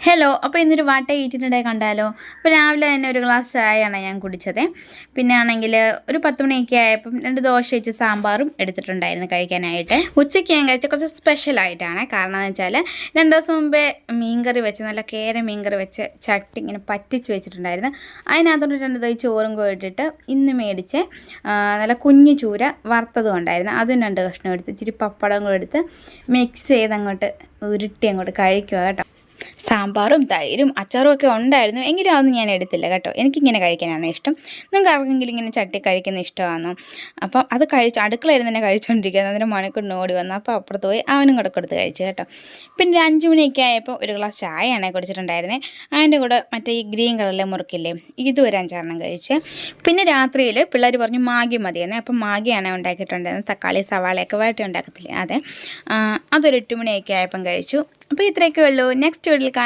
Hello, അപ്പോൾ ഇന്നൊരു വാട്ട ഈറ്റിനിടെ കണ്ടാലോ? അപ്പോൾ രാവിലെ തന്നെ ഒരു ഗ്ലാസ് ചായയാണ് ഞാൻ കുടിച്ചത്. പിന്നെ ആണെങ്കിൽ ഒരു 10 മണിയൊക്കെ ആയപ്പം 2 ദോശ വെച്ച് സാമ്പാറും എടുത്തിട്ടുണ്ടായിരുന്നു കഴിക്കാനായിട്ട്. ഉച്ചയ്ക്ക് ഞാൻ കഴിച്ച കുറച്ച് സ്പെഷ്യലായിട്ടാണ്. കാരണം എന്ന് വെച്ചാൽ 2 ദിവസം മുമ്പേ മീൻകറി വെച്ച് നല്ല കേര മീൻകറി വെച്ച് ചട്ടി ഇങ്ങനെ പറ്റിച്ച് വെച്ചിട്ടുണ്ടായിരുന്നു. അതിനകത്തോട്ട് 2 തൈ ചോറും കൂടിയിട്ട് ഇന്ന് മേടിച്ച് നല്ല കുഞ്ഞു ചൂര വറുത്തതും ഉണ്ടായിരുന്നു. അതും 2 കഷ്ണം എടുത്ത് ഇച്ചിരി പപ്പടം കൂടെ എടുത്ത് മിക്സ് ചെയ്ത് അങ്ങോട്ട് ഉരുട്ടി അങ്ങോട്ട് കഴിക്കുക കേട്ടോ. സാമ്പാറും തൈരും അച്ചാറും ഒക്കെ ഉണ്ടായിരുന്നു, എങ്കിലും അതൊന്നും ഞാൻ എടുത്തില്ല കേട്ടോ. എനിക്കിങ്ങനെ കഴിക്കാനാണ് ഇഷ്ടം. നിങ്ങൾക്ക് ആർക്കെങ്കിലും ഇങ്ങനെ ചട്ടി കഴിക്കുന്ന ഇഷ്ടമാണോ? അപ്പം അത് കഴിച്ച് അടുക്കളയിൽ തന്നെ കഴിച്ചുകൊണ്ടിരിക്കുന്നത്. അതിന് മണിക്കൂറിന് ഓടി വന്നു. അപ്പോൾ അപ്പുറത്ത് പോയി അവനും കൂടെ കൊടുത്ത് കഴിച്ചു കേട്ടോ. പിന്നെ ഒരു 5 മണിയൊക്കെ ആയപ്പോൾ ഒരു ഗ്ലാസ് ചായയാണ് കുടിച്ചിട്ടുണ്ടായിരുന്നത്. അതിൻ്റെ കൂടെ മറ്റേ ഈ ഗ്രീൻ കളറിലെ മുറുക്കില്ലേ, ഇതും ഒരു 5 കഴിച്ച്. പിന്നെ രാത്രിയിൽ പിള്ളേർ പറഞ്ഞു മാഗി മതിയെന്ന്. അപ്പം മാഗിയാണ് ഉണ്ടാക്കിയിട്ടുണ്ടായിരുന്നത്. തക്കാളി സവാളയൊക്കെ വഴറ്റി ഉണ്ടാക്കത്തില്ലേ, അതെ. അതൊരു 8 മണിയൊക്കെ ആയപ്പം കഴിച്ചു. അപ്പോൾ ഇത്രയൊക്കെ ഉള്ളൂ. നെക്സ്റ്റ് വീഡിയോയിൽ കാണാം.